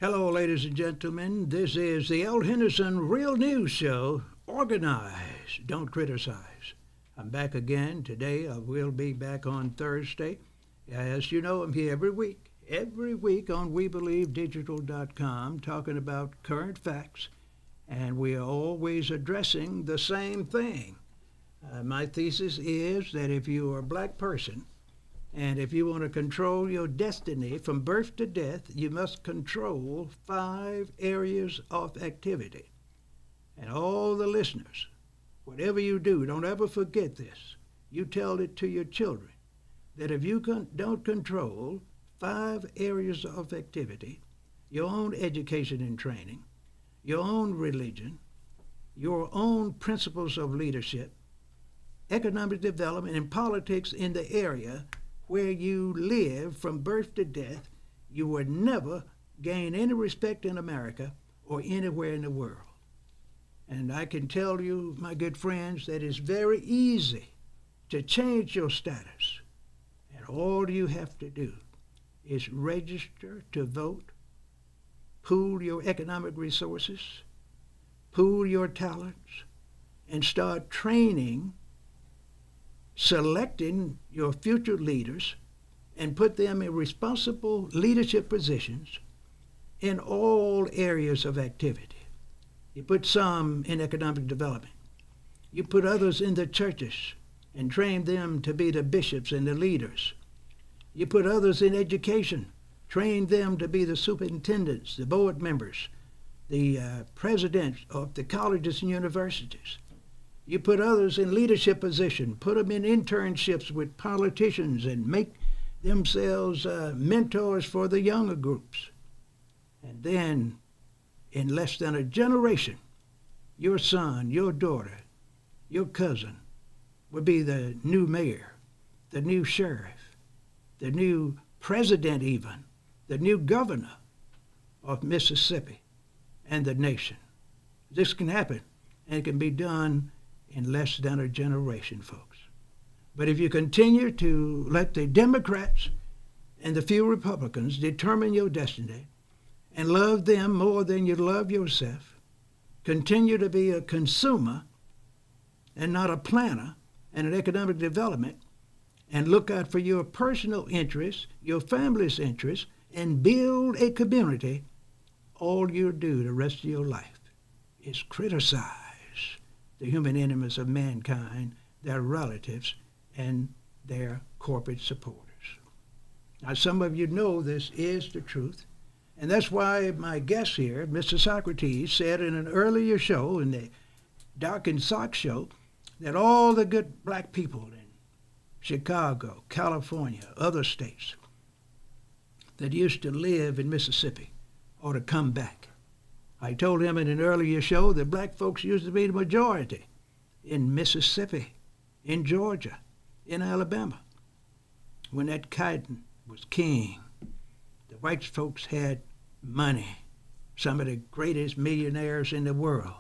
Hello, ladies and gentlemen. This is the Henderson Real News Show. Organize, don't criticize. I'm back again today. I will be back on Thursday. As you know, I'm here every week on WeBelieveDigital.com talking about current facts, and we are always addressing the same thing. My thesis is that if you are a black person, and if you want to control your destiny from birth to death, you must control 5 areas of activity. And all the listeners, whatever you do, don't ever forget this. You tell it to your children, that if you don't control 5 areas of activity, your own education and training, your own religion, your own principles of leadership, economic development, and politics in the area where you live from birth to death, you will never gain any respect in America or anywhere in the world. And I can tell you, my good friends, that it's very easy to change your status. And all you have to do is register to vote, pool your economic resources, pool your talents, and start training, selecting your future leaders, and put them in responsible leadership positions in all areas of activity. You put some in economic development. You put others in the churches and train them to be the bishops and the leaders. You put others in education, train them to be the superintendents, the board members, the presidents of the colleges and universities. You put others in leadership position, put them in internships with politicians, and make themselves mentors for the younger groups. And then, in less than a generation, your son, your daughter, your cousin will be the new mayor, the new sheriff, the new president even, the new governor of Mississippi and the nation. This can happen, and it can be done in less than a generation, folks. But if you continue to let the Democrats and the few Republicans determine your destiny and love them more than you love yourself, continue to be a consumer and not a planner and an economic development, and look out for your personal interests, your family's interests, and build a community, all you'll do the rest of your life is criticize the human enemies of mankind, their relatives, and their corporate supporters. Now, some of you know this is the truth, and that's why my guest here, Mr. Socrates, said in an earlier show, in the Doc and Sock show, that all the good black people in Chicago, California, other states that used to live in Mississippi ought to come back. I told him in an earlier show that black folks used to be the majority in Mississippi, in Georgia, in Alabama. When that cotton was king, the white folks had money, some of the greatest millionaires in the world.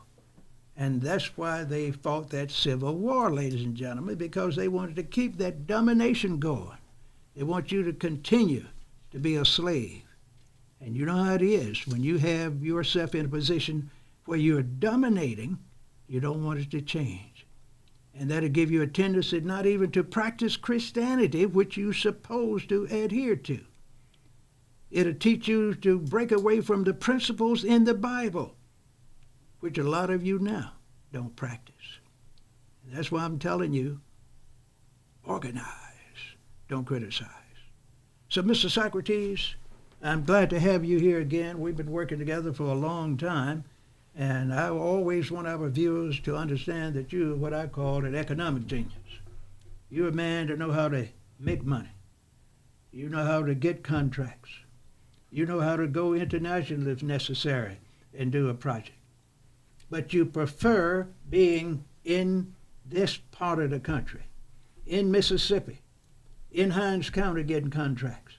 And that's why they fought that Civil War, ladies and gentlemen, because they wanted to keep that domination going. They want you to continue to be a slave. And you know how it is. When you have yourself in a position where you're dominating, you don't want it to change. And that'll give you a tendency not even to practice Christianity, which you're supposed to adhere to. It'll teach you to break away from the principles in the Bible, which a lot of you now don't practice. And that's why I'm telling you, organize, don't criticize. So, Mr. Socrates, I'm glad to have you here again. We've been working together for a long time, and I always want our viewers to understand that you're what I call an economic genius. You're a man that knows how to make money. You know how to get contracts. You know how to go international if necessary and do a project. But you prefer being in this part of the country, in Mississippi, in Hinds County getting contracts,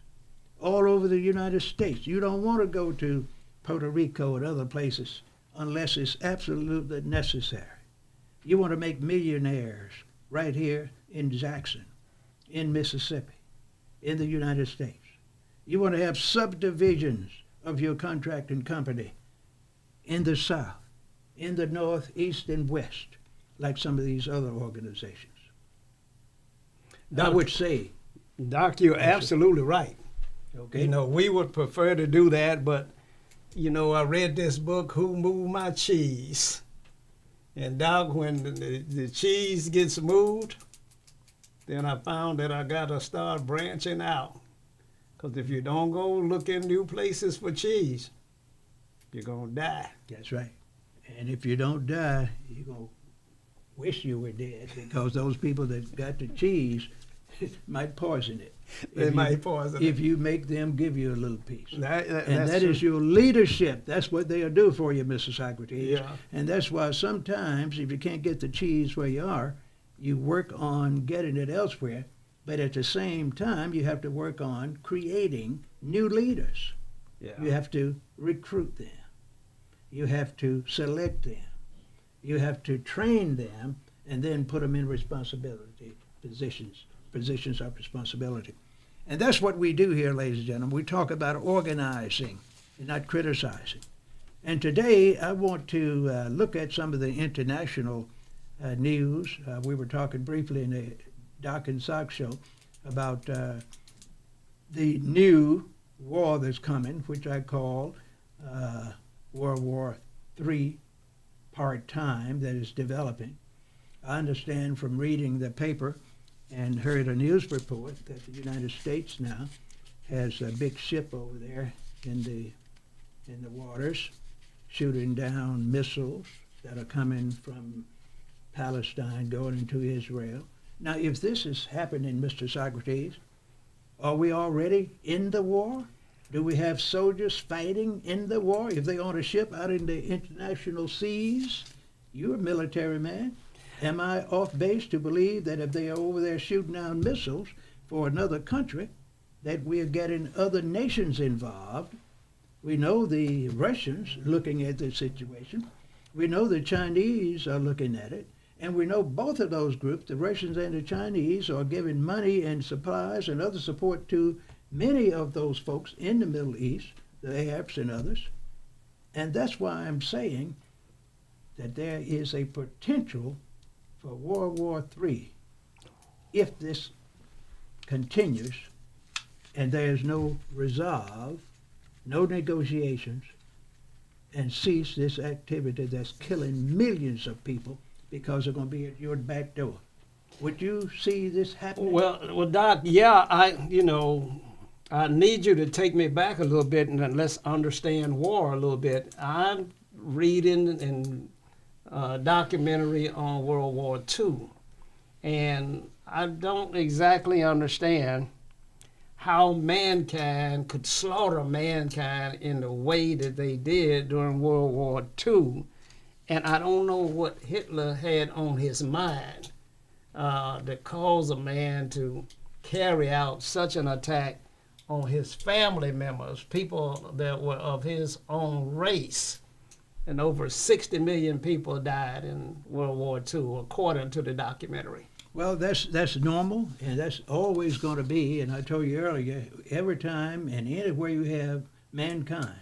all over the United States. You don't want to go to Puerto Rico and other places unless it's absolutely necessary. You want to make millionaires right here in Jackson, in Mississippi, in the United States. You want to have subdivisions of your contracting company in the South, in the North, East, and West, like some of these other organizations. I would say. Doc, you're absolutely right. Okay. You know, we would prefer to do that, but, you know, I read this book, Who Moved My Cheese? And Doc, when the cheese gets moved, then I found that I got to start branching out. Because if you don't go look in new places for cheese, you're going to die. That's right. And if you don't die, you're going to wish you were dead, because those people that got the cheese might poison it. They might poison it. If you make them give you a little piece. And that is your leadership. That's what they'll do for you, Mr. Socrates. Yeah. And that's why sometimes, if you can't get the cheese where you are, you work on getting it elsewhere. But at the same time, you have to work on creating new leaders. Yeah. You have to recruit them. You have to select them. You have to train them and then put them in responsibility positions of responsibility. And that's what we do here, ladies and gentlemen. We talk about organizing and not criticizing. And today I want to look at some of the international news. We were talking briefly in the Doc and Sock show about the new war that's coming, which I call World War III part-time, that is developing. I understand from reading the paper and heard a news report that the United States now has a big ship over there in the waters, shooting down missiles that are coming from Palestine going into Israel. Now, if this is happening, Mr. Socrates, are we already in the war? Do we have soldiers fighting in the war? If they're on a ship out in the international seas, you're a military man. Am I off base to believe that if they are over there shooting down missiles for another country, that we are getting other nations involved? We know the Russians looking at the situation. We know the Chinese are looking at it. And we know both of those groups, the Russians and the Chinese, are giving money and supplies and other support to many of those folks in the Middle East, the Arabs and others. And that's why I'm saying that there is a potential for World War III if this continues and there's no resolve, no negotiations, and cease this activity that's killing millions of people because they're going to be at your back door. Would you see this happening? Well, Doc, yeah, I need you to take me back a little bit and let's understand war a little bit. I'm reading a documentary on World War II, and I don't exactly understand how mankind could slaughter mankind in the way that they did during World War II. And I don't know what Hitler had on his mind that caused a man to carry out such an attack on his family members, people that were of his own race. And over 60 million people died in World War II, according to the documentary. Well, that's normal, and that's always going to be. And I told you earlier, every time and anywhere you have mankind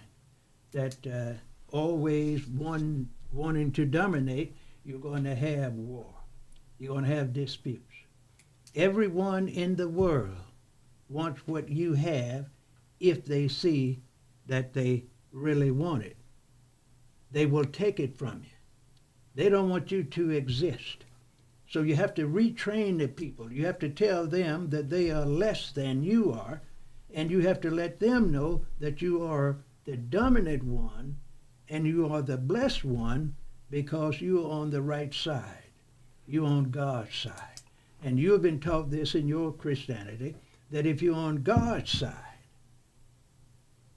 that always wanting to dominate, you're going to have war. You're going to have disputes. Everyone in the world wants what you have if they see that they really want it. They will take it from you. They don't want you to exist. So you have to retrain the people. You have to tell them that they are less than you are, and you have to let them know that you are the dominant one and you are the blessed one because you are on the right side. You're on God's side. And you have been taught this in your Christianity, that if you're on God's side,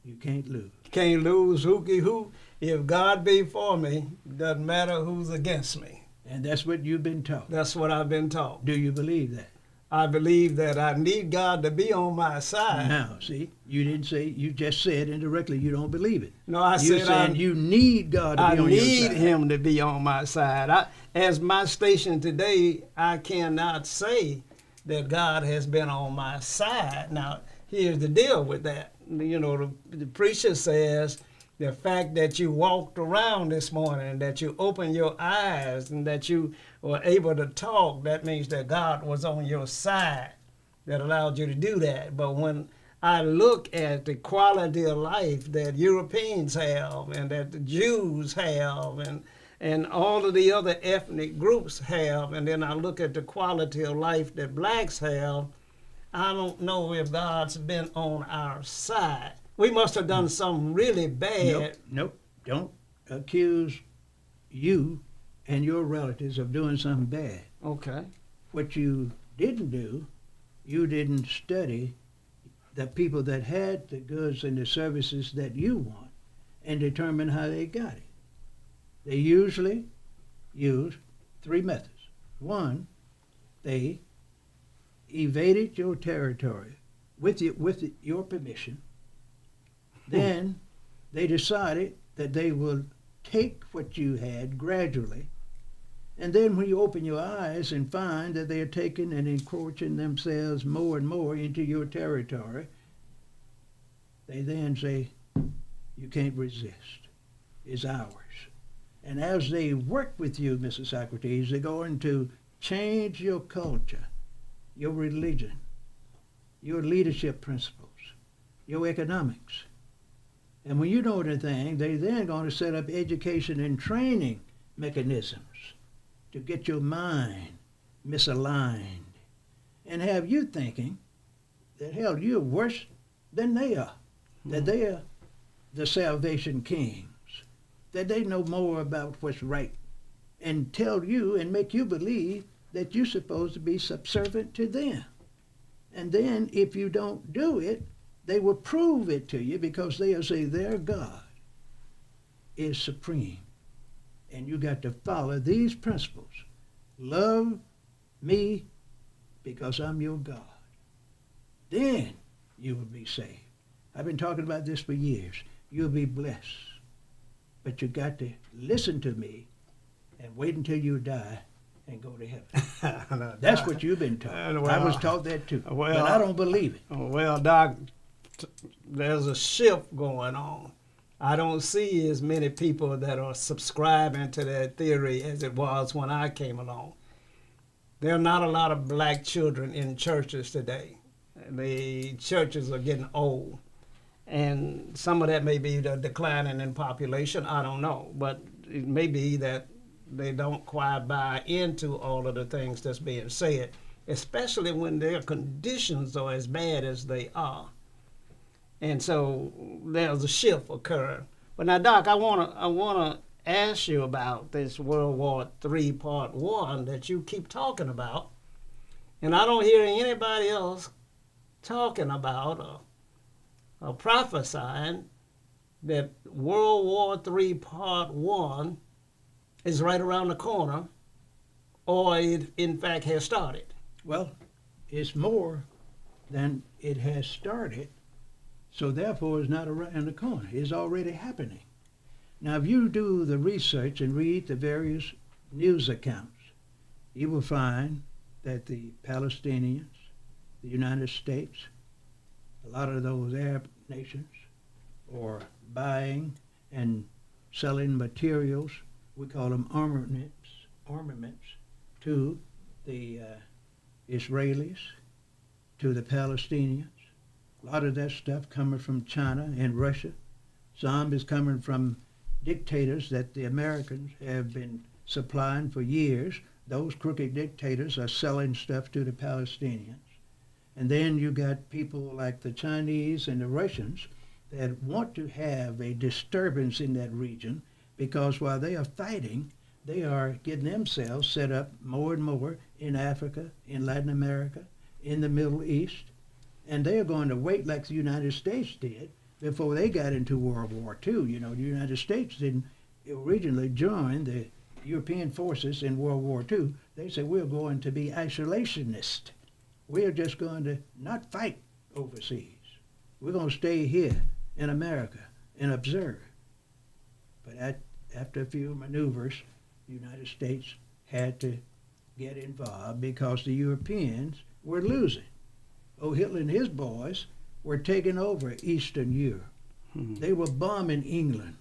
you can't lose. Can't lose, hooky-hoo. If God be for me, doesn't matter who's against me. And that's what you've been taught. That's what I've been taught. Do you believe that? I believe that I need God to be on my side. Now, see, you didn't say, you just said indirectly you don't believe it. No, I You're said saying you need God to be on your side. I need him to be on my side. As my station today, I cannot say that God has been on my side. Now, here's the deal with that. You know, the preacher says the fact that you walked around this morning, that you opened your eyes, and that you were able to talk, that means that God was on your side that allowed you to do that. But when I look at the quality of life that Europeans have and that the Jews have and all of the other ethnic groups have, and then I look at the quality of life that blacks have, I don't know if God's been on our side. We must have done something really bad. Nope. Don't accuse you and your relatives of doing something bad. Okay. What you didn't do, you didn't study the people that had the goods and the services that you want and determine how they got it. They usually use three methods. One, they evaded your territory with your permission. Then they decided that they will take what you had gradually, and then when you open your eyes and find that they are taking and encroaching themselves more and more into your territory, they then say, you can't resist. It's ours. And as they work with you, Mrs. Socrates, they're going to change your culture, your religion, your leadership principles, your economics. And when you know anything, they then going to set up education and training mechanisms to get your mind misaligned and have you thinking that, hell, you're worse than they are, that they are the salvation kings, that they know more about what's right, and tell you and make you believe that you're supposed to be subservient to them. And then if you don't do it, they will prove it to you because they'll say their God is supreme. And you got to follow these principles. Love me because I'm your God. Then you will be saved. I've been talking about this for years. You'll be blessed. But you got to listen to me and wait until you die and go to heaven. That's what you've been taught. I was taught that too. But I don't believe it. Well, Doc, there's a shift going on. I don't see as many people that are subscribing to that theory as it was when I came along. There are not a lot of black children in churches today. The churches are getting old. And some of that may be the declining in population. I don't know. But it may be that they don't quite buy into all of the things that's being said, especially when their conditions are as bad as they are. And so there's a shift occurring. But now, Doc, I wanna ask you about this World War III Part 1 that you keep talking about. And I don't hear anybody else talking about or prophesying that World War III Part 1 is right around the corner, or it in fact has started. Well, it's more than it has started, so therefore it's not around the corner. It's already happening. Now, if you do the research and read the various news accounts, you will find that the Palestinians, the United States, a lot of those Arab nations are buying and selling materials, we call them armaments to the Israelis, to the Palestinians. A lot of that stuff coming from China and Russia. Some is coming from dictators that the Americans have been supplying for years. Those crooked dictators are selling stuff to the Palestinians. And then you got people like the Chinese and the Russians that want to have a disturbance in that region because while they are fighting, they are getting themselves set up more and more in Africa, in Latin America, in the Middle East. And they are going to wait like the United States did before they got into World War II. You know, the United States didn't originally join the European forces in World War II. They said, we're going to be isolationist. We're just going to not fight overseas. We're going to stay here in America and observe. But after a few maneuvers, the United States had to get involved because the Europeans were losing. Oh, Hitler and his boys were taking over Eastern Europe. They were bombing England.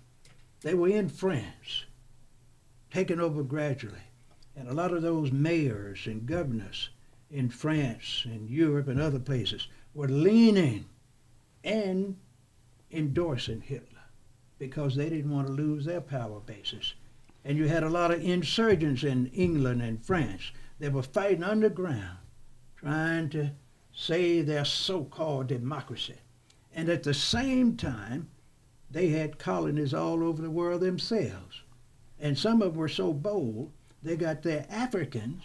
They were in France, taking over gradually. And a lot of those mayors and governors in France and Europe and other places were leaning and endorsing Hitler because they didn't want to lose their power bases. And you had a lot of insurgents in England and France that were fighting underground, trying to save their so-called democracy. And at the same time, they had colonies all over the world themselves. And some of them were so bold, they got their Africans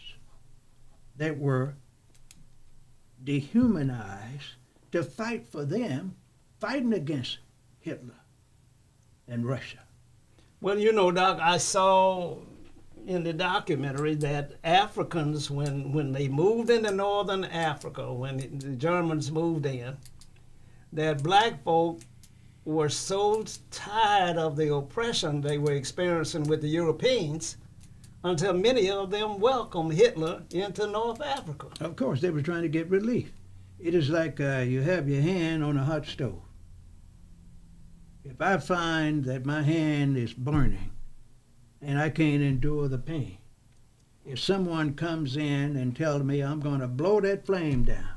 that were dehumanized to fight for them, fighting against Hitler and Russia. Well, you know, Doc, I saw in the documentary that Africans, when they moved into northern Africa, when the Germans moved in, that black folk were so tired of the oppression they were experiencing with the Europeans until many of them welcomed Hitler into North Africa. Of course, they were trying to get relief. It is like you have your hand on a hot stove. If I find that my hand is burning and I can't endure the pain, if someone comes in and tells me I'm going to blow that flame down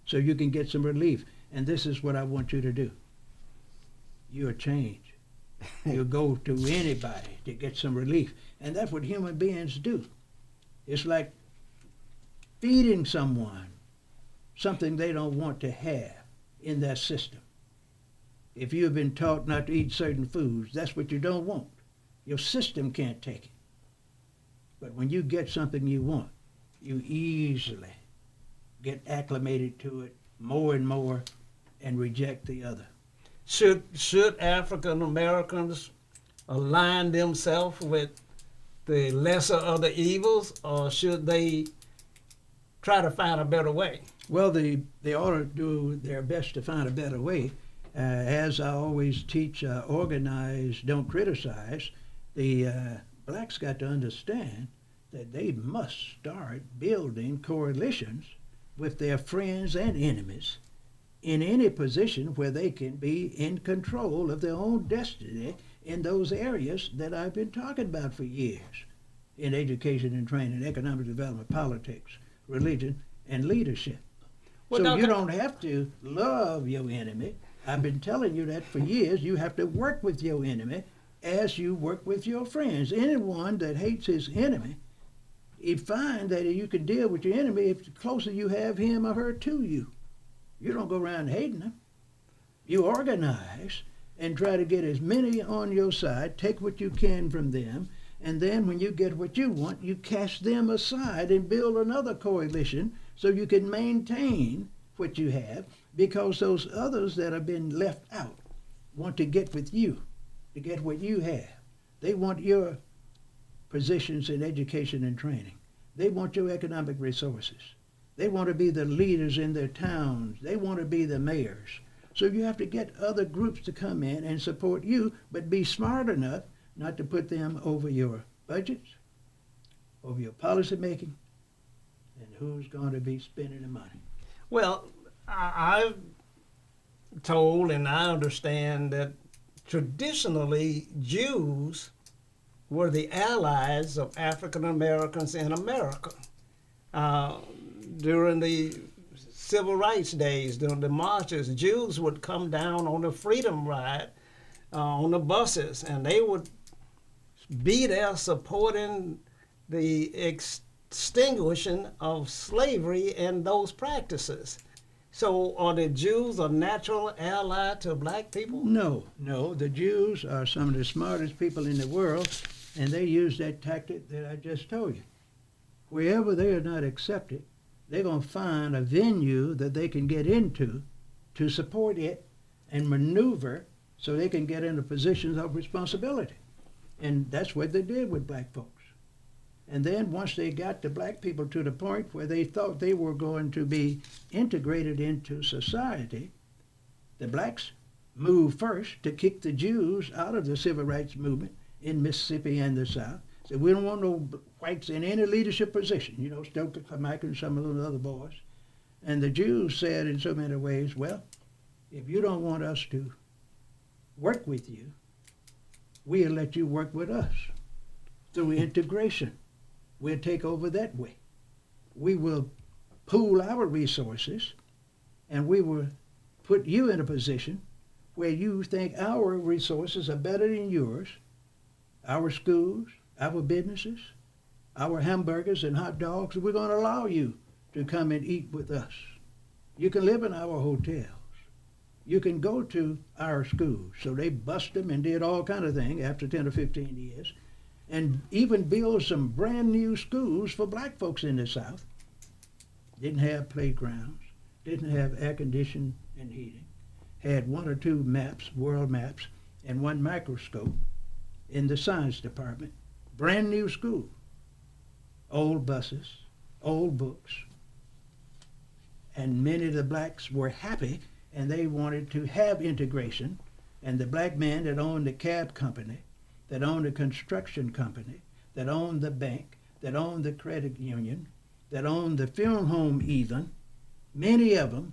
so you can get some relief, and this is what I want you to do, you'll change. You'll go to anybody to get some relief. And that's what human beings do. It's like feeding someone something they don't want to have in their system. If you've been taught not to eat certain foods, that's what you don't want. Your system can't take it. But when you get something you want, you easily get acclimated to it more and more and reject the other. Should African Americans align themselves with the lesser of the evils, or should they try to find a better way? Well, they ought to do their best to find a better way. As I always teach, organize, don't criticize. The blacks got to understand that they must start building coalitions with their friends and enemies in any position where they can be in control of their own destiny in those areas that I've been talking about for years, in education and training, economic development, politics, religion, and leadership. Well, so now, you don't have to love your enemy. I've been telling you that for years. You have to work with your enemy as you work with your friends. Anyone that hates his enemy, you find that you can deal with your enemy if the closer you have him or her to you. You don't go around hating them. You organize and try to get as many on your side, take what you can from them, and then when you get what you want, you cast them aside and build another coalition so you can maintain what you have, because those others that have been left out want to get with you, to get what you have. They want your positions in education and training. They want your economic resources. They want to be the leaders in their towns. They want to be the mayors. So you have to get other groups to come in and support you, but be smart enough not to put them over your budgets, over your policy making, and who's going to be spending the money. Well, I've told and I understand that traditionally Jews were the allies of African Americans in America. During the civil rights days, during the marches, Jews would come down on the Freedom Ride on the buses, and they would be there supporting the extinguishing of slavery and those practices. So are the Jews a natural ally to black people? No. The Jews are some of the smartest people in the world, and they use that tactic that I just told you. Wherever they are not accepted, they're going to find a venue that they can get into to support it and maneuver so they can get into positions of responsibility. And that's what they did with black folks. And then once they got the black people to the point where they thought they were going to be integrated into society, the blacks moved first to kick the Jews out of the civil rights movement in Mississippi and the South. Said, we don't want no whites in any leadership position, Stokely Carmichael and some of those other boys. And the Jews said in so many ways, well, if you don't want us to work with you, we'll let you work with us through integration. We'll take over that way. We will pool our resources, and we will put you in a position where you think our resources are better than yours, our schools, our businesses, our hamburgers and hot dogs. We're going to allow you to come and eat with us. You can live in our hotels. You can go to our schools. So they bust them and did all kind of things after 10 or 15 years, and even build some brand new schools for black folks in the South. Didn't have playgrounds, didn't have air conditioning and heating, had one or two maps, world maps, and one microscope in the science department. Brand new school. Old buses, old books. And many of the blacks were happy, and they wanted to have integration. And the black man that owned the cab company, that owned the construction company, that owned the bank, that owned the credit union, that owned the funeral home even, many of them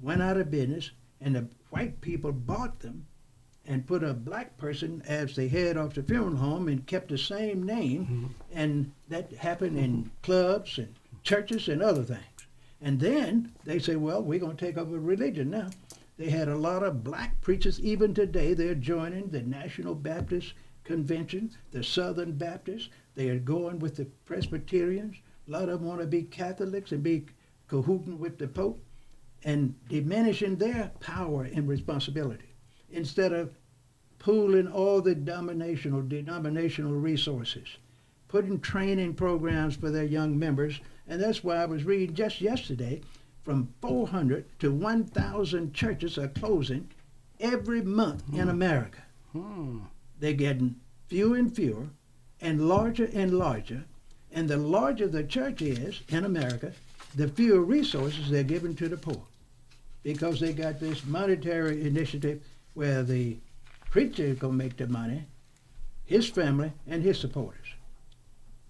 went out of business, and the white people bought them and put a black person as the head of the funeral home and kept the same name. Mm-hmm. And that happened in clubs and churches and other things. And then they say, well, we're going to take over religion now. They had a lot of black preachers. Even today, they're joining the National Baptist Convention, the Southern Baptists. They are going with the Presbyterians. A lot of them want to be Catholics and be cahooting with the Pope and diminishing their power and responsibility instead of pooling all the denominational resources, putting training programs for their young members. And that's why I was reading just yesterday, from 400 to 1,000 churches are closing every month in America. They're getting fewer and fewer and larger, and the larger the church is in America, the fewer resources they're giving to the poor, because they got this monetary initiative where the preacher is going to make the money, his family and his supporters.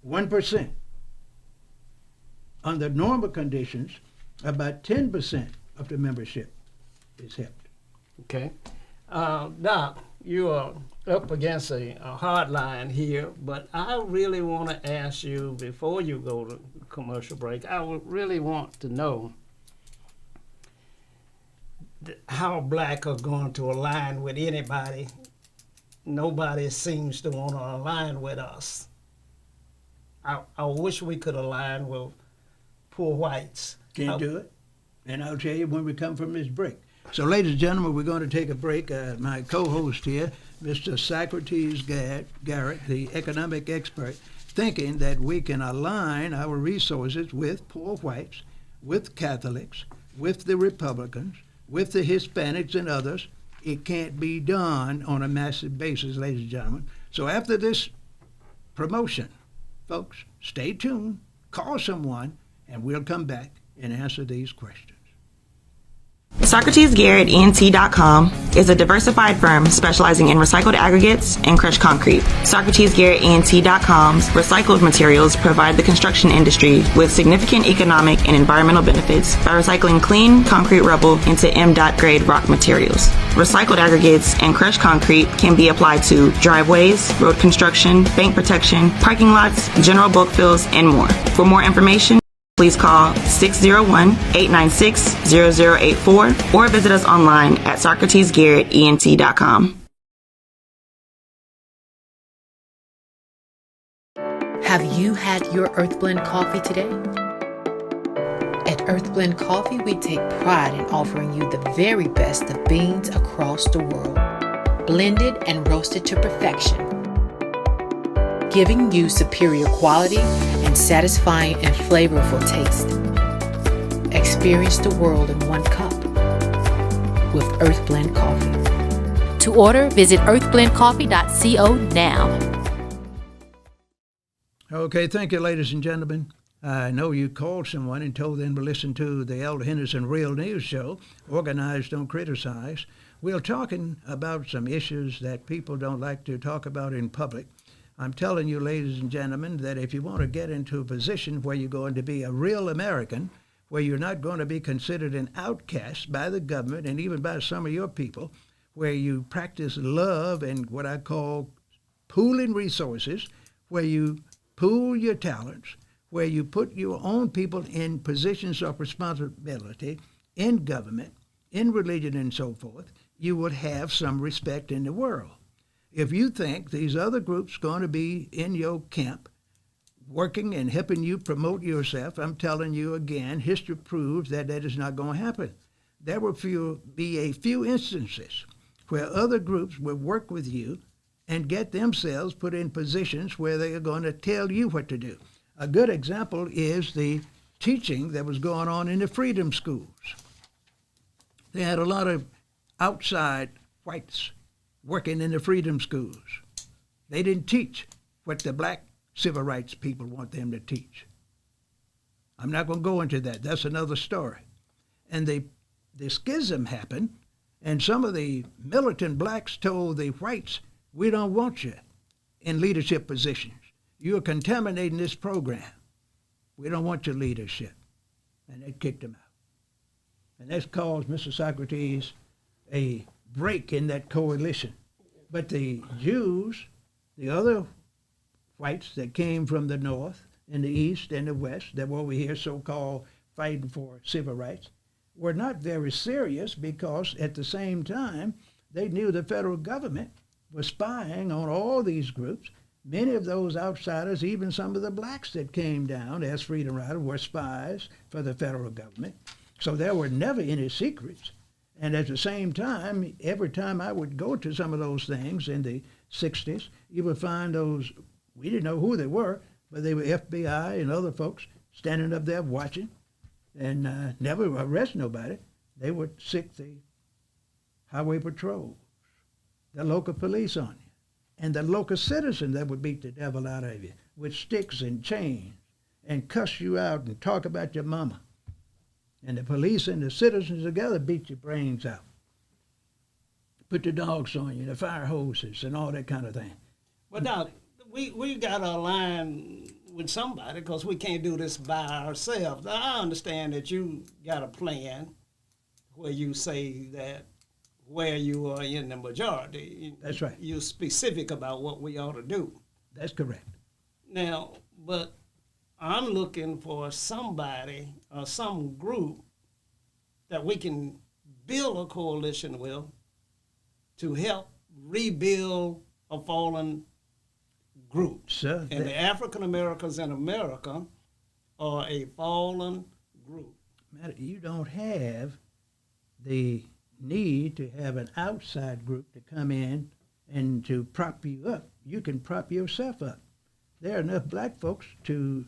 1%. Under normal conditions, about 10% of the membership is helped. Okay. Doc, you are up against a hard line here, but I really want to ask you, before you go to commercial break, I would really want to know how black are going to align with anybody. Nobody seems to want to align with us. I wish we could align with poor whites. Can't do it. And I'll tell you when we come from this break. So, ladies and gentlemen, we're going to take a break. My co-host here, Mr. Socrates Garrett, the economic expert, thinking that we can align our resources with poor whites, with Catholics, with the Republicans, with the Hispanics and others. It can't be done on a massive basis, ladies and gentlemen. So after this promotion, folks, stay tuned, call someone, and we'll come back and answer these questions. SocratesGarrettENT.com is a diversified firm specializing in recycled aggregates and crushed concrete. SocratesGarrettENT.com's recycled materials provide the construction industry with significant economic and environmental benefits by recycling clean concrete rubble into MDOT grade rock materials. Recycled aggregates and crushed concrete can be applied to driveways, road construction, bank protection, parking lots, general bulk fills, and more. For more information, please call 601-896-0084 or visit us online at SocratesGarrettENT.com. Have you had your Earthblend coffee today? At Earthblend Coffee, we take pride in offering you the very best of beans across the world, blended and roasted to perfection, giving you superior quality and satisfying and flavorful taste. Experience the world in one cup with Earthblend Coffee. To order, visit earthblendcoffee.co now. Okay, thank you, ladies and gentlemen. I know you called someone and told them to listen to the Elder Henderson Real News Show, Organize, Don't Criticize. We're talking about some issues that people don't like to talk about in public. I'm telling you, ladies and gentlemen, that if you want to get into a position where you're going to be a real American, where you're not going to be considered an outcast by the government and even by some of your people, where you practice love and what I call pooling resources, where you pool your talents, where you put your own people in positions of responsibility in government, in religion, and so forth, you would have some respect in the world. If you think these other groups going to be in your camp working and helping you promote yourself, I'm telling you again, history proves that that is not going to happen. There will be a few instances where other groups will work with you and get themselves put in positions where they are going to tell you what to do. A good example is the teaching that was going on in the freedom schools. They had a lot of outside whites working in the freedom schools. They didn't teach what the black civil rights people want them to teach. I'm not going to go into that. That's another story. And the schism happened, and some of the militant blacks told the whites, we don't want you in leadership positions. You're contaminating this program. We don't want your leadership. And they kicked him out. And that's caused, Mr. Socrates, a break in that coalition. But the Jews, the other whites that came from the north and the east and the west that were over here so-called fighting for civil rights, were not very serious because at the same time they knew the federal government was spying on all these groups. Many of those outsiders, even some of the blacks that came down as freedom riders, were spies for the federal government. So there were never any secrets. And at the same time, every time I would go to some of those things in the 60s, you would find those, we didn't know who they were, but they were FBI and other folks standing up there watching and never arrest nobody. They would sick the highway patrols, the local police on you, and the local citizen that would beat the devil out of you with sticks and chains and cuss you out and talk about your mama. And the police and the citizens together beat your brains out. Put the dogs on you, the fire hoses, and all that kind of thing. Well, Doc, we got to align with somebody because we can't do this by ourselves. I understand that you got a plan where you say that where you are in the majority. That's right. You're specific about what we ought to do. That's correct. Now, but I'm looking for somebody or some group that we can build a coalition with to help rebuild a fallen group. Sir, and the African Americans in America are a fallen group. you don't have the need to have an outside group to come in and to prop you up. You can prop yourself up. There are enough black folks to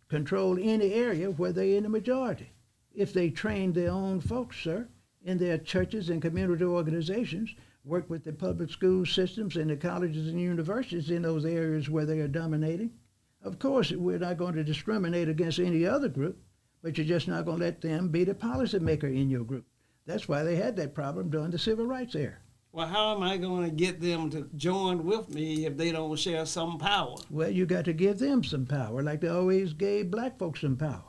control any area where they're in the majority. If they train their own folks, sir, in their churches and community organizations, work with the public school systems and the colleges and universities in those areas where they are dominating. Of course, we're not going to discriminate against any other group, but you're just not going to let them be the policymaker in your group. That's why they had that problem during the civil rights era. Well, how am I going to get them to join with me if they don't share some power? Well, you got to give them some power, like they always gave black folks some power.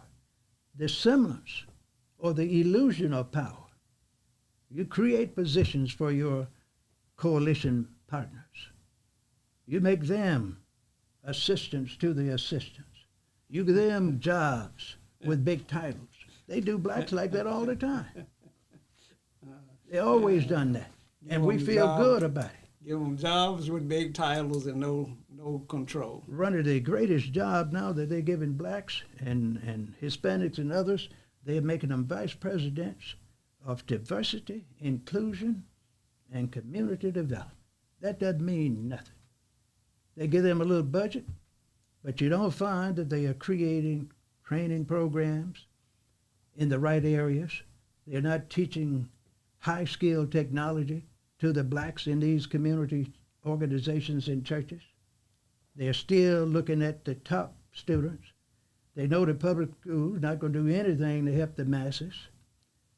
The semblance or the illusion of power. You create positions for your coalition partners. You make them assistants to the assistants. You give them jobs with big titles. They do blacks like that all the time. They always done that. And we feel good about it. Give them jobs with big titles and no control. One of the greatest job now that they're giving blacks and Hispanics and others, they're making them vice presidents of diversity, inclusion, and community development. That doesn't mean nothing. They give them a little budget, but you don't find that they are creating training programs in the right areas. They're not teaching high-skilled technology to the blacks in these community organizations and churches. They're still looking at the top students. They know the public schools not going to do anything to help the masses.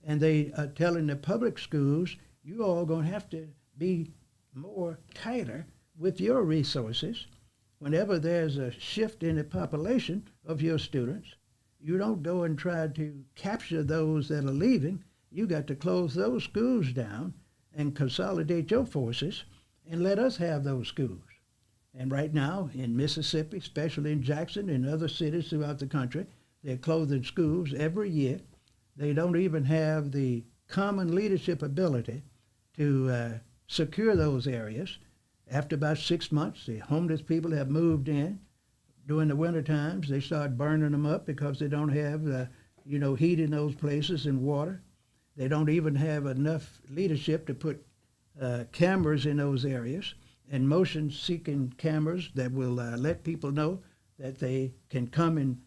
And they are telling the public schools, you all going to have to be more tighter with your resources. Whenever there's a shift in the population of your students, You don't go and try to capture those that are leaving. You got to close those schools down and consolidate your forces and let us have those schools. And right now in Mississippi, especially in Jackson and other cities throughout the country, they're closing schools every year. They don't even have the common leadership ability to secure those areas. After about 6 months, the homeless people have moved in. During the winter times, they start burning them up because they don't have, heat in those places and water. They don't even have enough leadership to put cameras in those areas and motion-seeking cameras that will let people know that they can come and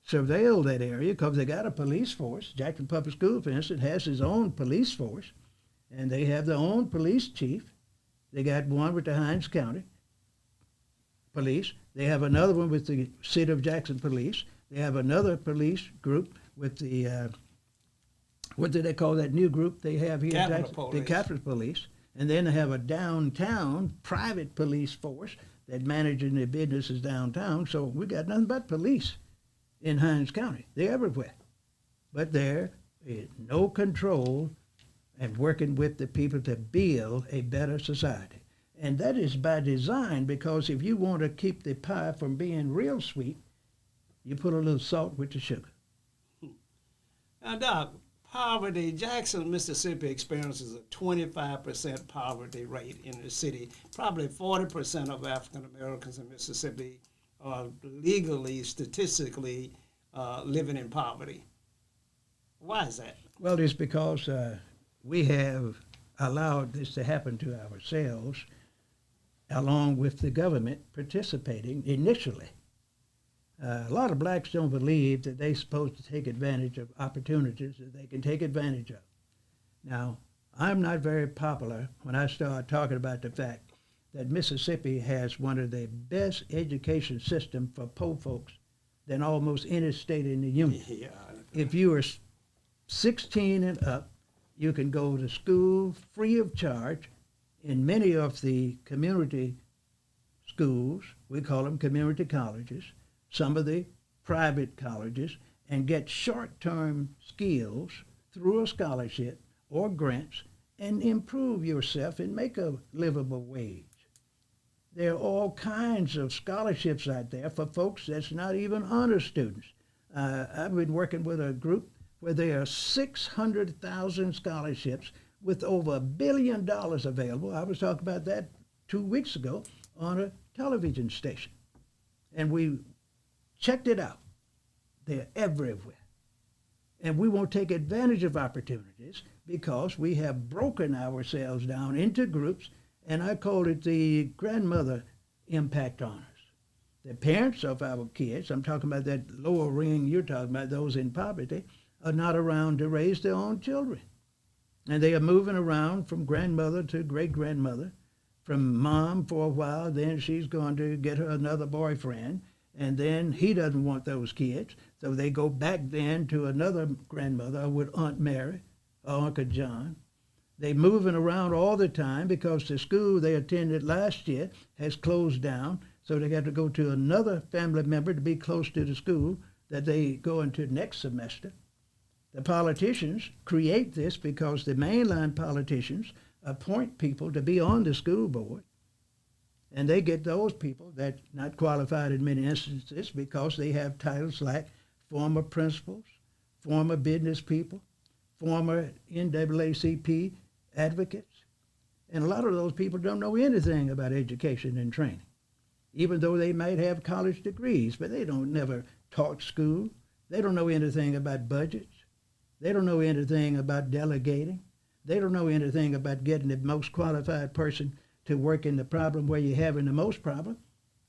surveil that area because they got a police force. Jackson Public School, for instance, has his own police force, and they have their own police chief. They got one with the Hinds County Police. They have another one with the City of Jackson Police. They have another police group with the, what do they call that new group they have here in Jackson? Police. The Capitol Police. And then they have a downtown private police force that managing their businesses downtown. So we got nothing but police in Hinds County. They're everywhere. But there is no control and working with the people to build a better society. And that is by design, because if you want to keep the pie from being real sweet, you put a little salt with the sugar. Now, Doc, poverty, Jackson, Mississippi experiences a 25% poverty rate in the city. Probably 40% of African Americans in Mississippi are legally, statistically living in poverty. Why is that? Well, it's because we have allowed this to happen to ourselves, along with the government participating initially. A lot of blacks don't believe that they're supposed to take advantage of opportunities that they can take advantage of. Now, I'm not very popular when I start talking about the fact that Mississippi has one of the best education systems for poor folks than almost any state in the union. Yeah. If you are 16 and up, you can go to school free of charge in many of the community schools. We call them community colleges, some of the private colleges, and get short-term skills through a scholarship or grants and improve yourself and make a livable wage. There are all kinds of scholarships out there for folks that's not even honor students. I've been working with a group where there are 600,000 scholarships with over $1 billion available. I was talking about that 2 weeks ago on a television station. And we checked it out. They're everywhere. And we won't take advantage of opportunities because we have broken ourselves down into groups, and I call it the grandmother impact on us. The parents of our kids, I'm talking about that lower ring you're talking about, those in poverty, are not around to raise their own children. And they are moving around from grandmother to great-grandmother, from mom for a while, then she's going to get her another boyfriend, and then he doesn't want those kids, so they go back then to another grandmother with Aunt Mary or Uncle John. They're moving around all the time because the school they attended last year has closed down, so they got to go to another family member to be close to the school that they go into next semester. The politicians create this because the mainline politicians appoint people to be on the school board, and they get those people that not qualified in many instances because they have titles like former principals, former business people, former NAACP advocates. And a lot of those people don't know anything about education and training, even though they might have college degrees, but they don't never taught school. They don't know anything about budgets. They don't know anything about delegating. They don't know anything about getting the most qualified person to work in the problem where you're having the most problem.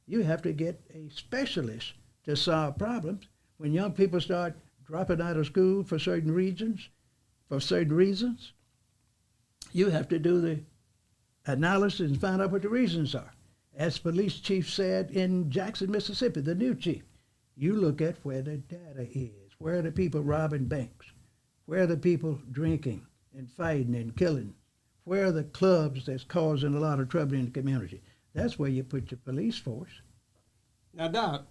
You have to get a specialist to solve problems. When young people start dropping out of school for certain reasons, you have to do the analysis and find out what the reasons are. As police chief said in Jackson, Mississippi, the new chief, you look at where the data is. Where are the people robbing banks? Where are the people drinking and fighting and killing? Where are the clubs that's causing a lot of trouble in the community? That's where you put your police force. Now, Doc,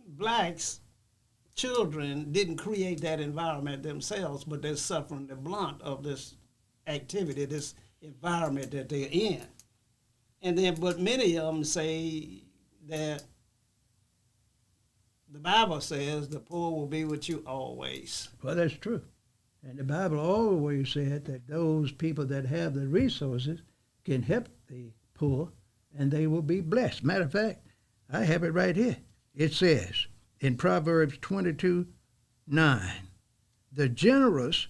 blacks children didn't create that environment themselves, but they're suffering the blunt of this activity, this environment that they're in. And then, but many of them say that the Bible says the poor will be with you always. Well, that's true. And the Bible always said that those people that have the resources can help the poor and they will be blessed. Matter of fact, I have it right here. It says in Proverbs 22:9, the generous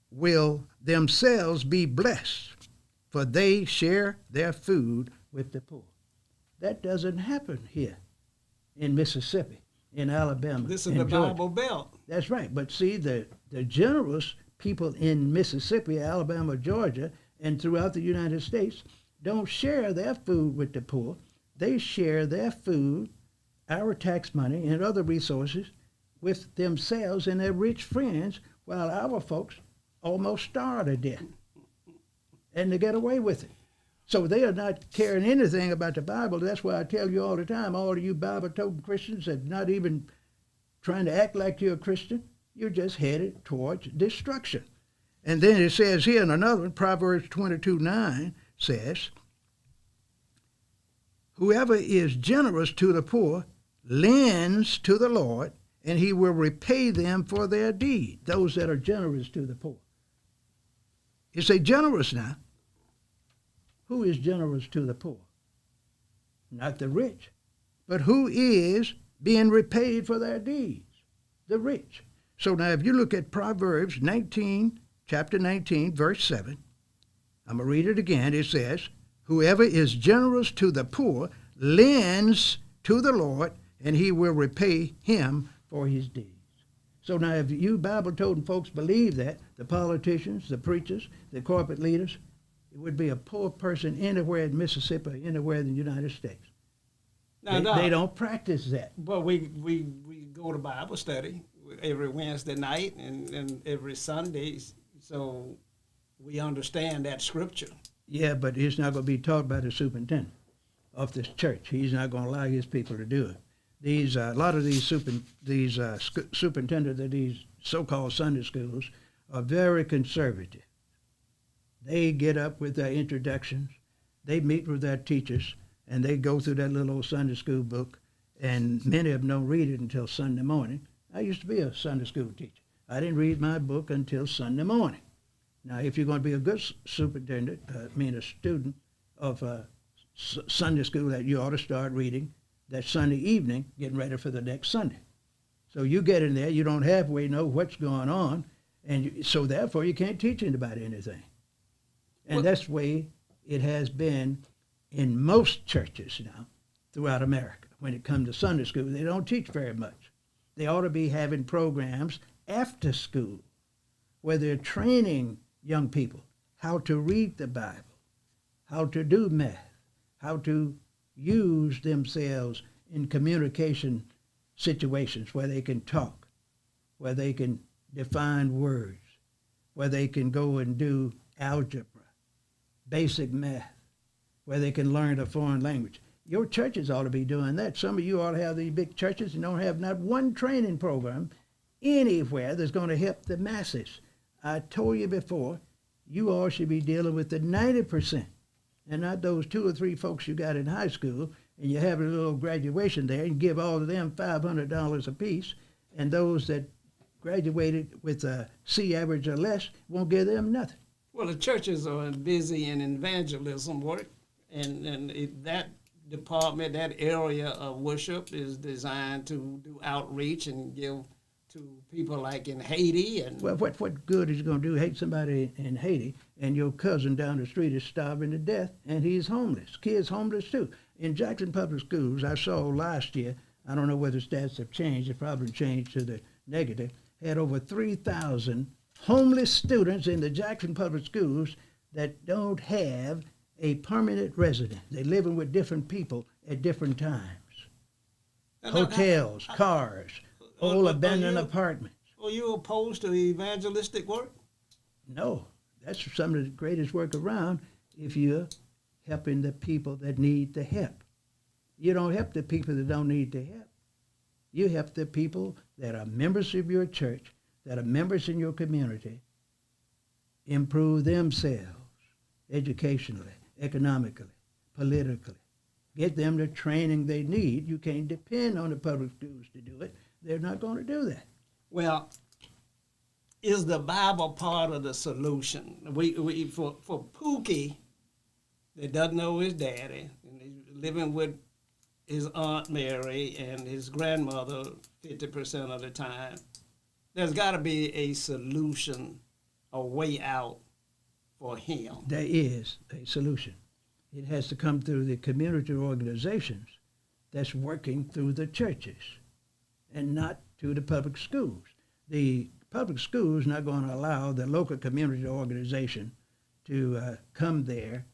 will themselves be blessed, for they share their food with the poor. That doesn't happen here in Mississippi, in Alabama, This is in the Georgia. Bible Belt. That's right. But see, the generous people in Mississippi, Alabama, Georgia, and throughout the United States don't share their food with the poor. They share their food, our tax money, and other resources with themselves and their rich friends, while our folks almost starve to death. And they get away with it. So they are not caring anything about the Bible. That's why I tell you all the time, all of you Bible-toting Christians that not even trying to act like you're a Christian, you're just headed towards destruction. And then it says here in another one, Proverbs 22:9 says, whoever is generous to the poor lends to the Lord, and he will repay them for their deed, those that are generous to the poor. You say generous now. Who is generous to the poor? Not the rich, but who is being repaid for their deeds? The rich. So now if you look at Proverbs 19, chapter 19, verse 7, I'm going to read it again. It says, whoever is generous to the poor lends to the Lord, and he will repay him for his deeds. So now if you Bible-toting folks believe that, the politicians, the preachers, the corporate leaders, it would be a poor person anywhere in Mississippi, anywhere in the United States. They don't practice that. But we go to Bible study every Wednesday night and every Sunday, so we understand that scripture. Yeah, but it's not going to be taught by the superintendent of this church. He's not going to allow his people to do it. A lot of these superintendents of these so-called Sunday schools are very conservative. They get up with their introductions, they meet with their teachers, and they go through that little old Sunday school book, and many of them don't read it until Sunday morning. I used to be a Sunday school teacher. I didn't read my book until Sunday morning. Now, if you're going to be a good superintendent, a student of Sunday school, that you ought to start reading that Sunday evening, getting ready for the next Sunday. So you get in there, you don't halfway know what's going on, and so therefore you can't teach anybody anything. And that's the way it has been in most churches now throughout America. When it comes to Sunday school, they don't teach very much. They ought to be having programs after school where they're training young people how to read the Bible, how to do math, how to use themselves in communication situations where they can talk, where they can define words, where they can go and do algebra, basic math, where they can learn a foreign language. Your churches ought to be doing that. Some of you ought to have these big churches and don't have not one training program anywhere that's going to help the masses. I told you before, you all should be dealing with the 90%, and not those 2 or 3 folks you got in high school, and you have a little graduation there and give all of them $500 apiece, and those that graduated with a C average or less won't give them nothing. Well, the churches are busy in evangelism work, that department, that area of worship is designed to do outreach and give to people like in Haiti. And well, what good is it going to do? Hate somebody in Haiti, and your cousin down the street is starving to death, and he's homeless. Kids homeless too. In Jackson Public Schools, I saw last year, I don't know whether stats have changed, it probably changed to the negative, had over 3,000 homeless students in the Jackson Public Schools that don't have a permanent residence. They're living with different people at different times. Hotels, cars, old abandoned apartments. Are you opposed to evangelistic work? No, that's some of the greatest work around if you're helping the people that need the help. You don't help the people that don't need the help. You help the people that are members of your church, that are members in your community, improve themselves educationally, economically, politically. Get them the training they need. You can't depend on the public schools to do it. They're not going to do that. Well, is the Bible part of the solution? We for Pookie that doesn't know his daddy and he's living with his Aunt Mary and his grandmother 50% of the time, there's got to be a solution, a way out for him. There is a solution. It has to come through the community organizations that's working through the churches and not through the public schools. The public schools not going to allow the local community organization to come there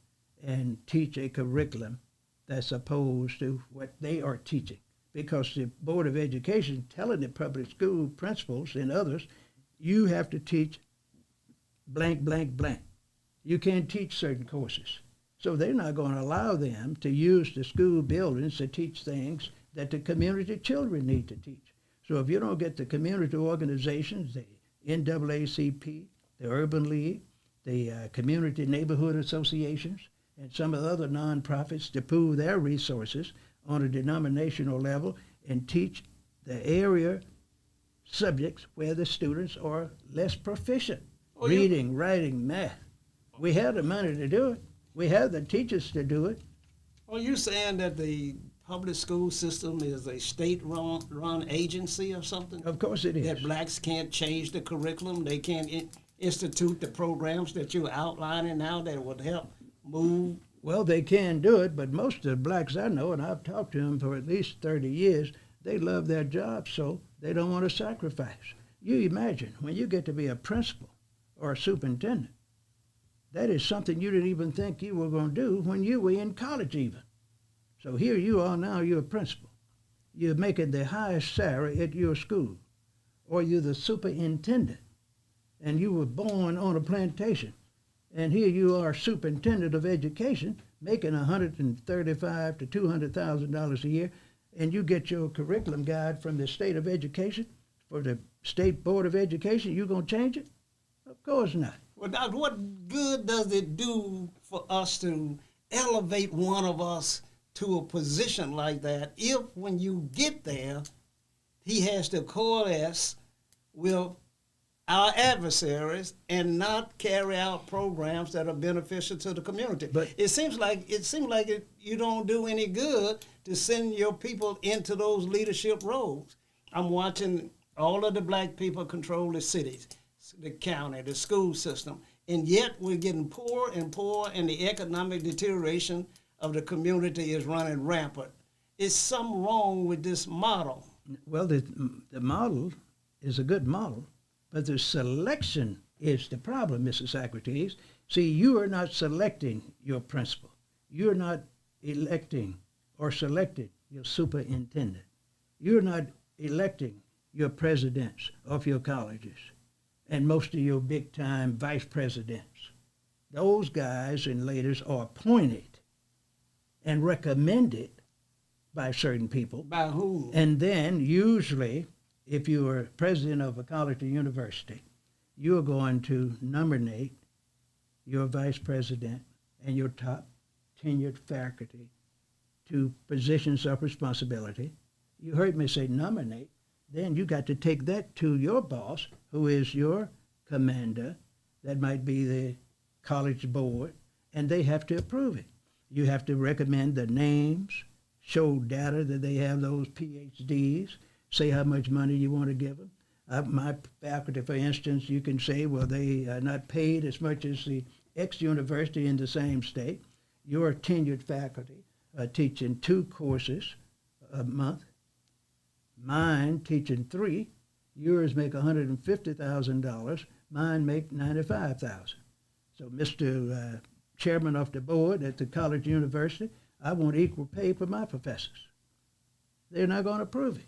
and teach a curriculum that's opposed to what they are teaching, because the Board of Education telling the public school principals and others, you have to teach blank, blank, blank. You can't teach certain courses. So they're not going to allow them to use the school buildings to teach things that the community children need to teach. So if you don't get the community organizations, the NAACP, the Urban League, the community neighborhood associations, and some of the other nonprofits to pool their resources on a denominational level and teach the area subjects where the students are less proficient. Reading, writing, math. We have the money to do it. We have the teachers to do it. Are you saying that the public school system is a state-run agency or something? Of course it is. That blacks can't change the curriculum? They can't institute the programs that you're outlining now that would help move? Well, they can do it, but most of the blacks I know, and I've talked to them for at least 30 years, they love their job, so they don't want to sacrifice. You imagine, when you get to be a principal or a superintendent, that is something you didn't even think you were going to do when you were in college even. So here you are now, you're a principal. You're making the highest salary at your school, or you're the superintendent, and you were born on a plantation. And here you are, superintendent of education, making $135,000 to $200,000 a year, and you get your curriculum guide from the state of education, for the state board of education. You gonna change it? Of course not. Well, Doc, what good does it do for us to elevate one of us to a position like that if, when you get there, he has to coalesce with our adversaries and not carry out programs that are beneficial to the community? But it seems like you don't do any good to send your people into those leadership roles. I'm watching all of the black people control the cities, the county, the school system, and yet we're getting poorer and poorer, and the economic deterioration of the community is running rampant. Is something wrong with this model? well, the model is a good model, but the selection is the problem, Mrs. Socrates. See, you are not selecting your principal. You're not electing or selecting your superintendent. You're not electing your presidents of your colleges and most of your big-time vice presidents. Those guys and ladies are appointed and recommended by certain people. By whom? And then usually, if you are president of a college or university, you're going to nominate your vice president and your top tenured faculty to positions of responsibility. You heard me say nominate. Then you got to take that to your boss, who is your commander. That might be the college board, and they have to approve it. You have to recommend the names, show data that they have those PhDs, say how much money you want to give them. My faculty, for instance, you can say, well, they are not paid as much as the X university in the same state. Your tenured faculty are teaching 2 courses a month. Mine teaching 3. Yours make $150,000. Mine make $95,000. So, Mr. Chairman of the board at the college university, I want equal pay for my professors. They're not going to approve it.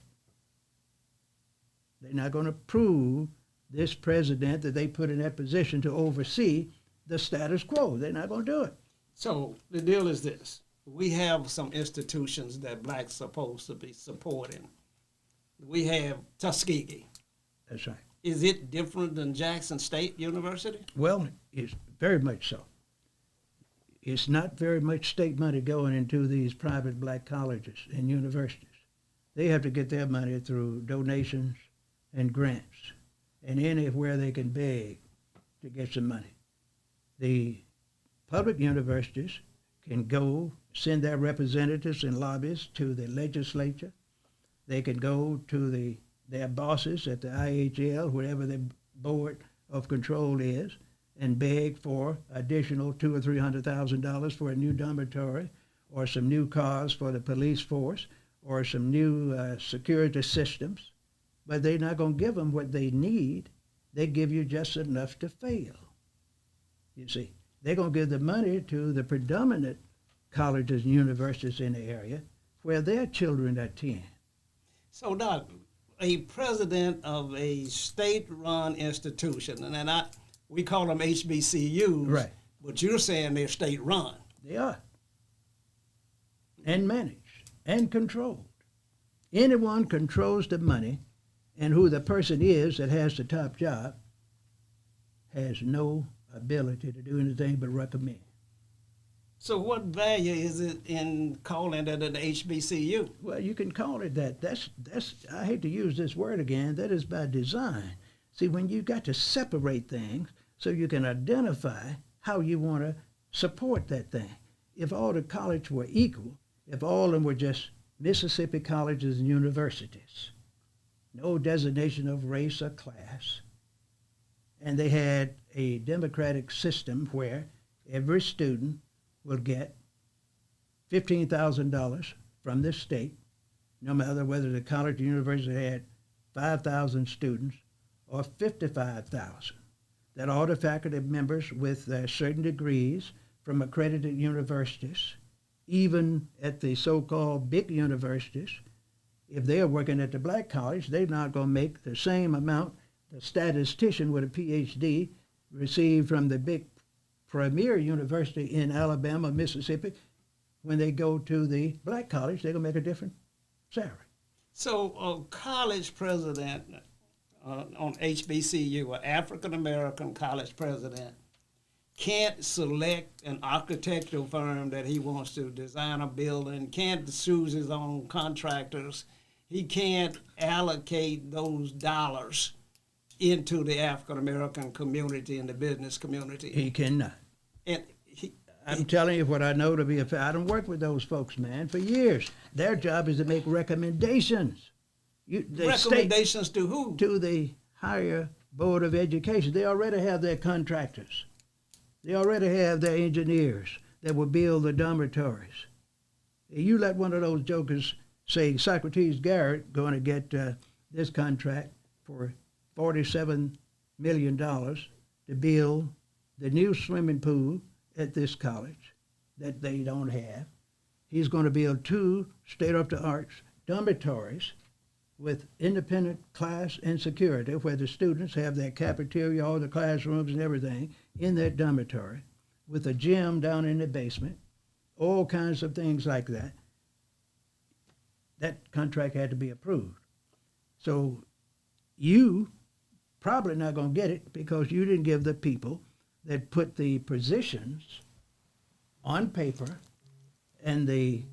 They're not going to approve this president that they put in that position to oversee the status quo. They're not going to do it. So the deal is this. We have some institutions that blacks are supposed to be supporting. we have Tuskegee. That's right. Is it different than Jackson State University? Well, it's very much so. It's not very much state money going into these private black colleges and universities. They have to get their money through donations and grants and anywhere they can beg to get some money. The public universities can go send their representatives and lobbyists to the legislature. They can go to their bosses at the IHL, whatever the board of control is, and beg for additional $200,000 or $300,000 for a new dormitory, or some new cars for the police force, or some new security systems. But they're not going to give them what they need. They give you just enough to fail. You see, they're going to give the money to the predominant colleges and universities in the area where their children attend. So, Doc, a president of a state-run institution, and we call them HBCUs, Right. but you're saying they're state-run. They are. And managed and controlled. Anyone controls the money, and who the person is that has the top job has no ability to do anything but recommend. So what value is it in calling it an HBCU? Well, you can call it that. That's I hate to use this word again, that is by design. See, when you got to separate things so you can identify how you want to support that thing. If all the colleges were equal, if all of them were just Mississippi colleges and universities, no designation of race or class, and they had a democratic system where every student will get $15,000 from the state, no matter whether the college or university had 5,000 students or 55,000. That all the faculty members with certain degrees from accredited universities, even at the so-called big universities, if they're working at the black college, they're not going to make the same amount the statistician with a PhD received from the big premier university in Alabama, Mississippi. When they go to the black college, they're going to make a different salary. So a college president on HBCU, an African-American college president, can't select an architectural firm that he wants to design a building, can't choose his own contractors. He can't allocate those dollars into the African-American community and the business community. He cannot. And I'm telling you what I know to be a fact. I don't work with those folks, man, for years. Their job is to make recommendations. Recommendations to who? To the higher board of education. They already have their contractors. They already have their engineers that will build the dormitories. You let one of those jokers say Socrates Garrett going to get this contract for $47 million to build the new swimming pool at this college that they don't have. He's going to build 2 state-of-the-art dormitories with independent class and security where the students have their cafeteria, all the classrooms and everything in that dormitory, with a gym down in the basement, all kinds of things like that. That contract had to be approved. So you probably not going to get it because you didn't give the people that put the positions on paper, and the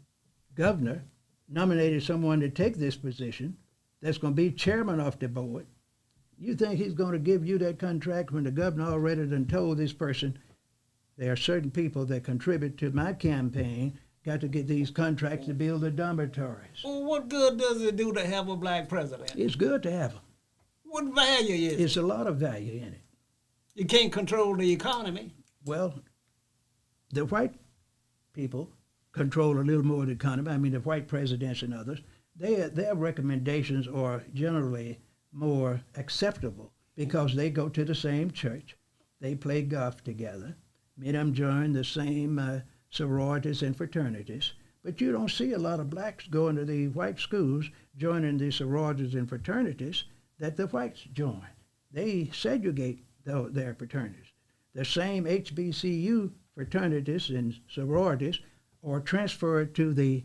governor nominated someone to take this position that's going to be chairman of the board. You think he's going to give you that contract when the governor already done told this person, there are certain people that contribute to my campaign, got to get these contracts to build the dormitories. Well, what good does it do to have a black president? It's good to have them. What value is it? It's a lot of value in it. You can't control the economy. Well, the white people control a little more of the economy. I mean, the white presidents and others, their recommendations are generally more acceptable because they go to the same church, they play golf together, many of them join the same sororities and fraternities, but you don't see a lot of blacks going to the white schools joining the sororities and fraternities that the whites join. They segregate their fraternities. The same HBCU fraternities and sororities are transferred to the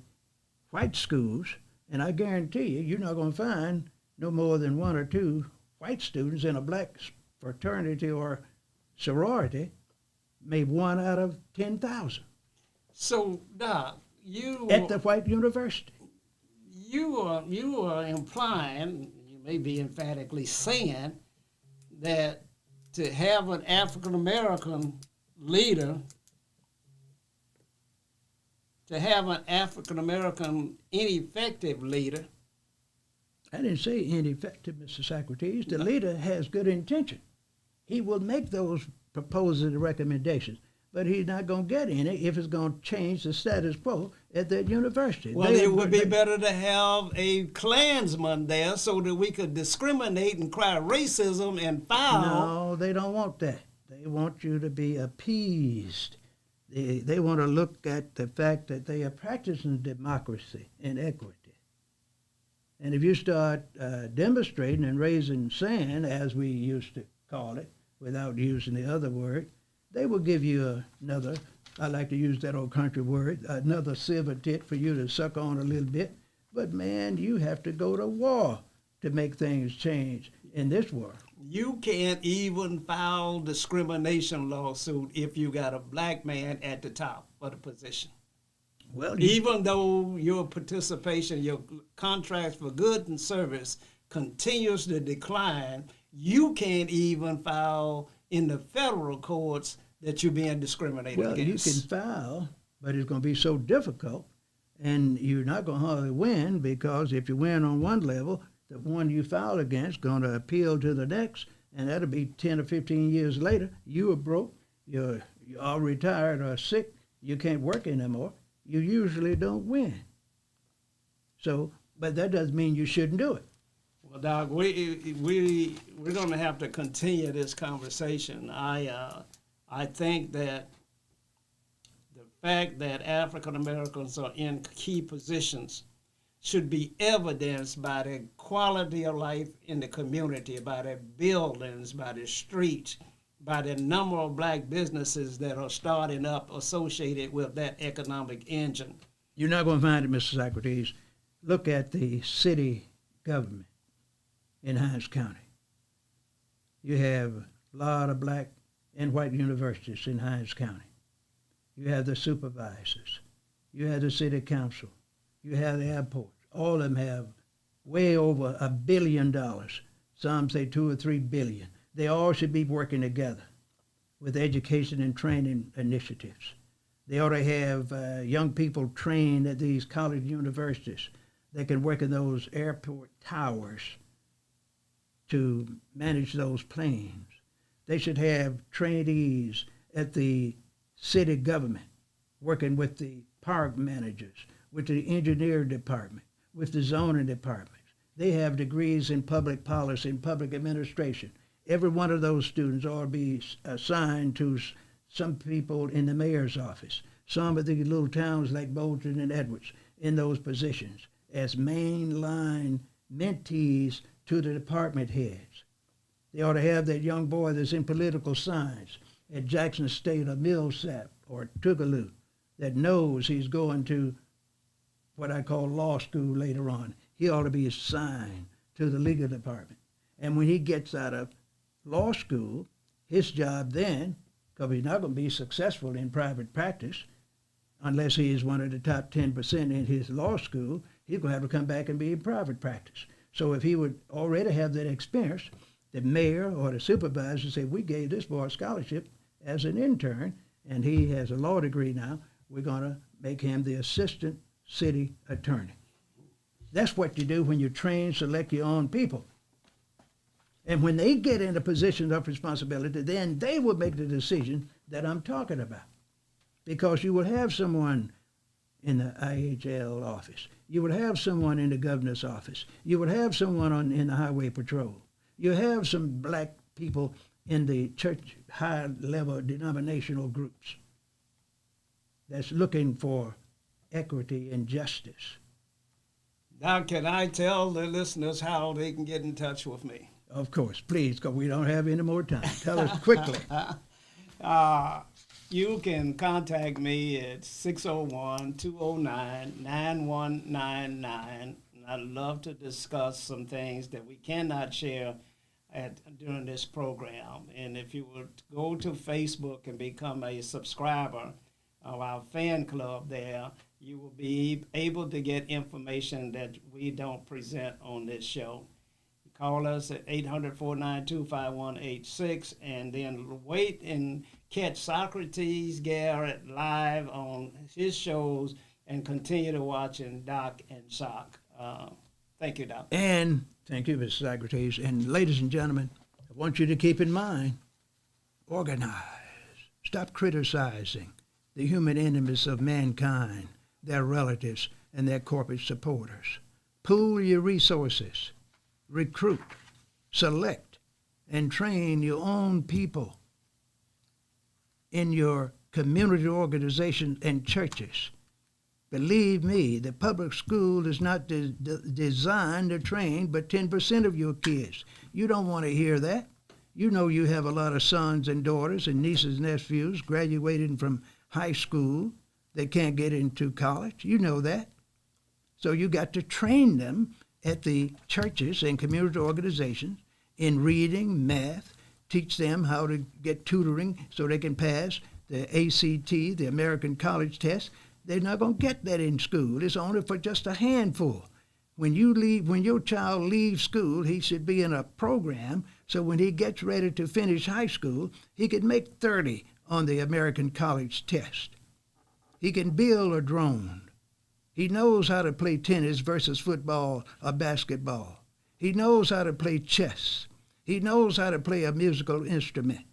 white schools, And I guarantee you, you're not going to find no more than one or two white students in a black fraternity or sorority, maybe 1 out of 10,000 So, Doc, at the white university. you are implying, you may be emphatically saying, that to have an African American leader, to have an African American ineffective leader. I didn't say ineffective, Mr. Socrates. The leader has good intention. He will make those proposals and recommendations, but he's not going to get any if it's going to change the status quo at that university. Well, it would be better to have a Klansman there so that we could discriminate and cry racism and foul. No, they don't want that. They want you to be appeased. They want to look at the fact that they are practicing democracy and equity. And if you start demonstrating and raising sand, as we used to call it, without using the other word, they will give you another, I like to use that old country word, another silver tit for you to suck on a little bit. But man, you have to go to war to make things change in this world. You can't even file discrimination lawsuit if you got a black man at the top of the position. Well, Even though your participation, your contracts for goods and service continues to decline, you can't even file in the federal courts that you're being discriminated well, against. you can file, but it's going to be so difficult, and you're not going to hardly win, because if you win on one level, the one you file against going to appeal to the next, and that'll be 10 or 15 years later. You are broke, you're all retired or sick, you can't work anymore. You usually don't win. So, but that doesn't mean you shouldn't do it. Well, Doc, we're going to have to continue this conversation. I think that the fact that African Americans are in key positions should be evidenced by the quality of life in the community, by the buildings, by the streets, by the number of black businesses that are starting up associated with that economic engine. You're not going to find it, Mr. Socrates. Look at the city government in Hinds County. You have a lot of black and white universities in Hinds County. You have the supervisors. You have the city council. You have the airport. All of them have way over $1 billion. Some say 2 or 3 billion. They all should be working together with education and training initiatives. They ought to have young people trained at these college universities that can work in those airport towers to manage those planes. They should have trainees at the city government working with the park managers, with the engineer department, with the zoning department. They have degrees in public policy and public administration. Every one of those students ought to be assigned to some people in the mayor's office, some of the little towns like Bolton and Edwards in those positions as mainline mentees to the department heads. They ought to have that young boy that's in political science at Jackson State or Millsap or Tougaloo that knows he's going to what I call law school later on. He ought to be assigned to the legal department. And when he gets out of law school, his job then, because he's not going to be successful in private practice unless he is one of the top 10% in his law school, he's going to have to come back and be in private practice. So if he would already have that experience, the mayor or the supervisor say, we gave this boy a scholarship as an intern, and he has a law degree now, we're going to make him the assistant city attorney. That's what you do when you train, select your own people. And when they get into positions of responsibility, then they will make the decision that I'm talking about. Because you will have someone in the IHL office. You would have someone in the governor's office. You would have someone in the highway patrol. You have some black people in the church high-level denominational groups that's looking for equity and justice. Now, can I tell the listeners how they can get in touch with me? Of course, please, because we don't have any more time. Tell us quickly. You can contact me at 601-209-9199, and I'd love to discuss some things that we cannot share during this program. And if you would go to Facebook and become a subscriber of our fan club there, you will be able to get information that we don't present on this show. Call us at 800-492-5186, and then wait and catch Socrates Garrett live on his shows, and continue to watch Doc and Sock. Thank you, Doc. And thank you, Mr. Socrates. And ladies and gentlemen, I want you to keep in mind, organize. Stop criticizing the human enemies of mankind, their relatives, and their corporate supporters. Pool your resources. Recruit, select, and train your own people in your community organizations and churches. Believe me, the public school is not designed to train but 10% of your kids. You don't want to hear that. You know you have a lot of sons and daughters and nieces and nephews graduating from high school. They can't get into college. You know that. So you got to train them at the churches and community organizations in reading, math, teach them how to get tutoring so they can pass the ACT, the American College Test. They're not going to get that in school. It's only for just a handful. When your child leaves school, he should be in a program so when he gets ready to finish high school, he can make 30 on the American College Test. He can build a drone. He knows how to play tennis versus football or basketball. He knows how to play chess. He knows how to play a musical instrument.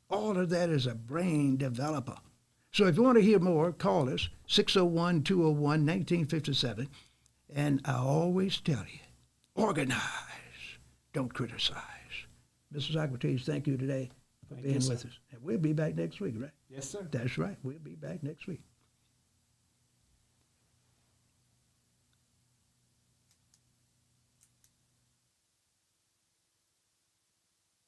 All of that is a brain developer. So if you want to hear more, call us, 601-201-1957. And I always tell you, organize, don't criticize. Mr. Socrates, thank you today for being with us. And we'll be back next week, right? Yes, sir. That's right. We'll be back next week.